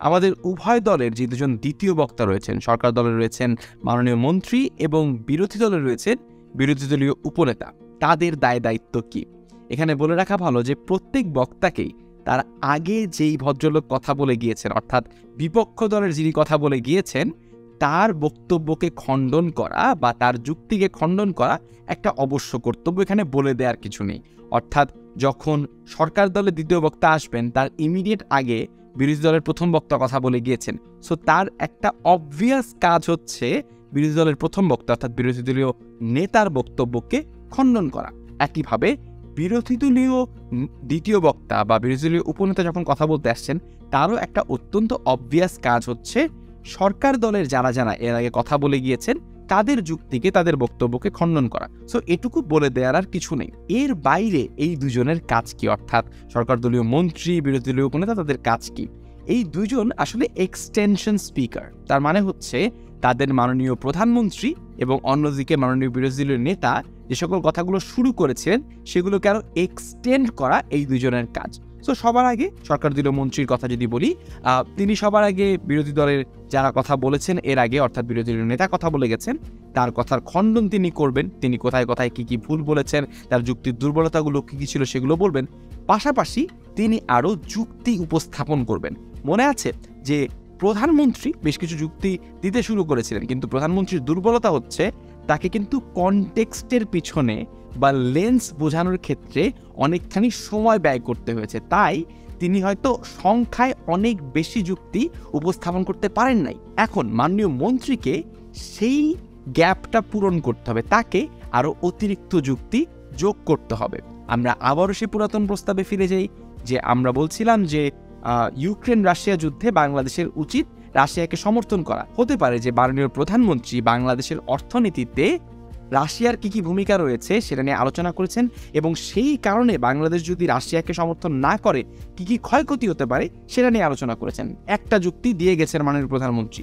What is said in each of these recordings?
আমাদের উভয় দলের যে দুজন দ্বিতীয় বক্তা রয়েছেন, সরকার দলে রয়েছেন মাননীয় মন্ত্রী এবং বিরোধী দলে রয়েছেন বিরোধী দলীয় উপনেতা, তাদের দায় দায়িত্ব কি? এখানে বলে রাখা ভালো যে প্রত্যেক বক্তাকেই তার আগে যেই ভদ্রলোক কথা বলে গিয়েছেন, অর্থাৎ বিপক্ষ দলের যিনি কথা বলে গিয়েছেন, তার বক্তব্যকে খণ্ডন করা বা তার যুক্তিকে খণ্ডন করা একটা অবশ্য কর্তব্য, এখানে বলে দেওয়ার কিছু নেই। অর্থাৎ যখন সরকার দলের দ্বিতীয় বক্তা আসবেন, তার ইমিডিয়েট আগে বিরোধী দলের প্রথম বক্তা কথা বলে গিয়েছেন, সো তার একটা অবভিয়াস কাজ হচ্ছে বিরোধী দলের প্রথম বক্তা অর্থাৎ বিরোধী দলীয় নেতার বক্তব্যকে খণ্ডন করা। একইভাবে বিরোধী দলীয় দ্বিতীয় বক্তা বা বিরোধী দলীয় উপনেতা যখন কথা বলতে আসছেন, তারও একটা অত্যন্ত অবভিয়াস কাজ হচ্ছে সরকার দলের যারা যারা এর আগে কথা বলে গিয়েছেন তাদের যুক্তিকে, তাদের বক্তব্যকে খণ্ডন করা। সো এটুকু বলে দেওয়ার আর কিছু নেই। এর বাইরে এই দুজনের কাজ কি, অর্থাৎ সরকার দলীয় মন্ত্রী, বিরোধী দলীয় উপনেতা, তাদের কাজ কি? এই দুজন আসলে এক্সটেনশন স্পিকার। তার মানে হচ্ছে তাদের মাননীয় প্রধানমন্ত্রী এবং অন্যদিকে মাননীয় বিরোধী দলীয় নেতা যে সকল কথাগুলো শুরু করেছিলেন সেগুলোকে আরো এক্সটেন্ড করা এই দুজনের কাজ। সো সবার আগে সরকার দলীয় মন্ত্রীর কথা যদি বলি, তিনি সবার আগে বিরোধী দলের যারা কথা বলেছেন এর আগে, অর্থাৎ বিরোধী দলীয় নেতা কথা বলে গেছেন, তার কথার খণ্ডন তিনি করবেন। তিনি কোথায় কোথায় কি কি ভুল বলেছেন, তার যুক্তির দুর্বলতাগুলো কি কি ছিল সেগুলো বলবেন। পাশাপাশি তিনি আরও যুক্তি উপস্থাপন করবেন। মনে আছে যে প্রধানমন্ত্রী বেশ কিছু যুক্তি দিতে শুরু করেছিলেন, কিন্তু প্রধানমন্ত্রীর দুর্বলতা হচ্ছে তাকে কিন্তু কনটেক্সটের পিছনে বা লেন্স বোঝানোর ক্ষেত্রে অনেকখানি সময় ব্যয় করতে হয়েছে। তাই তিনি হয়তো সংখ্যায় অনেক বেশি যুক্তি উপস্থাপন করতে পারেন নাই। এখন মাননীয় মন্ত্রীকে সেই গ্যাপটা পূরণ করতে হবে, তাকে আরও অতিরিক্ত যুক্তি যোগ করতে হবে। আমরা আবারও সেই পুরাতন প্রস্তাবে ফিরে যাই যে আমরা বলছিলাম যে ইউক্রেন রাশিয়া যুদ্ধে বাংলাদেশের উচিত রাশিয়াকে সমর্থন করা। হতে পারে যে মাননীয় প্রধানমন্ত্রী বাংলাদেশের অর্থনীতিতে রাশিয়ার কি কি ভূমিকা রয়েছে সেটা নিয়ে আলোচনা করেছেন, এবং সেই কারণে বাংলাদেশ যদি রাশিয়াকে সমর্থন না করে কি কি ক্ষয়ক্ষতি হতে পারে সেটা নিয়ে আলোচনা করেছেন। একটা যুক্তি দিয়ে গেছেন মাননীয় প্রধানমন্ত্রী।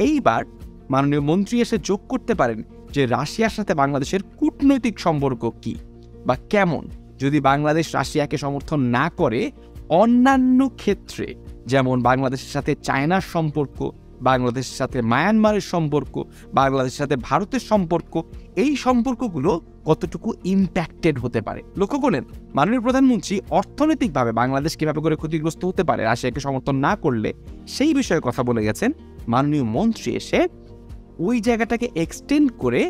এইবার মাননীয় মন্ত্রী এসে যোগ করতে পারেন যে রাশিয়ার সাথে বাংলাদেশের কূটনৈতিক সম্পর্ক কি বা কেমন। যদি বাংলাদেশ রাশিয়াকে সমর্থন না করে, অন্যান্য ক্ষেত্রে যেমন বাংলাদেশের সাথে চায়নার সম্পর্ক, বাংলাদেশের সাথে মায়ানমারের সম্পর্ক, বাংলাদেশের সাথে ভারতের সম্পর্ক, এই সম্পর্কগুলো কতটুকু ইম্প্যাক্টেড হতে পারে। লক্ষ্য করেন মাননীয় প্রধানমন্ত্রী অর্থনৈতিকভাবে বাংলাদেশ কিভাবে করে ক্ষতিগ্রস্ত হতে পারে রাশিয়াকে সমর্থন না করলে, সেই বিষয়ে কথা বলে গেছেন। মাননীয় মন্ত্রী এসে ওই জায়গাটাকে এক্সটেন্ড করে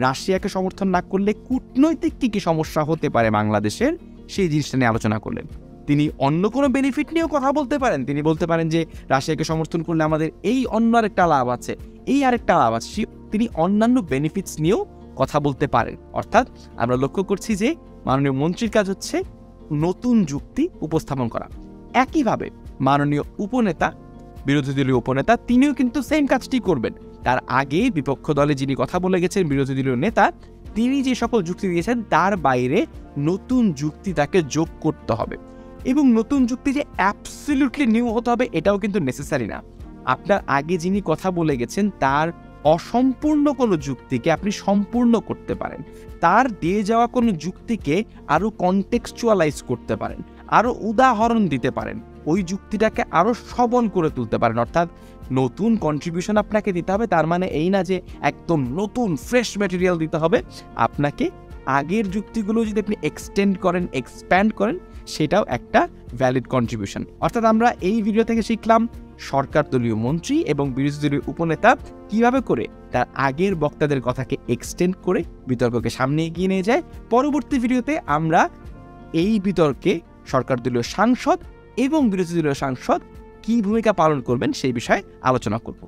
রাশিয়াকে সমর্থন না করলে কূটনৈতিক কী কী সমস্যা হতে পারে বাংলাদেশের, সেই জিনিসটা নিয়ে আলোচনা করলেন। তিনি অন্য কোনো বেনিফিট নিয়েও কথা বলতে পারেন। তিনি বলতে পারেন যে রাশিয়াকে সমর্থন করলে আমাদের এই অন্য আরেকটা লাভ আছে, এই আরেকটা লাভ আছে। তিনি অন্যান্য বেনিফিটস নিয়েও কথা বলতে পারেন। অর্থাৎ আমরা লক্ষ্য করছি যে মাননীয় মন্ত্রীর কাজ হচ্ছে নতুন যুক্তি উপস্থাপন করা। একইভাবে মাননীয় উপনেতা, বিরোধী দলীয় উপনেতা, তিনিও কিন্তু সেম কাজটি করবেন। তার আগে বিপক্ষ দলে যিনি কথা বলে গেছেন বিরোধী দলীয় নেতা, তিনি যে সকল যুক্তি দিয়েছেন তার বাইরে নতুন যুক্তি তাকে যোগ করতে হবে। এবং নতুন যুক্তি যে অ্যাবসলিউটলি নিউ হতে হবে এটাও কিন্তু নেসেসারি না। আপনার আগে যিনি কথা বলে গেছেন তার অসম্পূর্ণ কোনো যুক্তিকে আপনি সম্পূর্ণ করতে পারেন, তার দিয়ে যাওয়া কোনো যুক্তিকে আরও কনটেক্সচুয়ালাইজ করতে পারেন, আরও উদাহরণ দিতে পারেন, ওই যুক্তিটাকে আরও সবল করে তুলতে পারেন। অর্থাৎ নতুন কন্ট্রিবিউশন আপনাকে দিতে হবে, তার মানে এই না যে একদম নতুন ফ্রেশ ম্যাটেরিয়াল দিতে হবে। আপনাকে আগের যুক্তিগুলো যদি আপনি এক্সটেন্ড করেন, এক্সপ্যান্ড করেন, সেটাও একটা ভ্যালিড কন্ট্রিবিউশন। অর্থাৎ আমরা এই ভিডিও থেকে শিখলাম সরকার দলীয় মন্ত্রী এবং বিরোধী দলীয় উপনেতা কিভাবে করে তার আগের বক্তাদের কথাকে এক্সটেন্ড করে বিতর্ককে সামনে এগিয়ে নিয়ে যায়। পরবর্তী ভিডিওতে আমরা এই বিতর্কে সরকার দলীয় সাংসদ এবং বিরোধী দলীয় সাংসদ কী ভূমিকা পালন করবেন সেই বিষয়ে আলোচনা করব।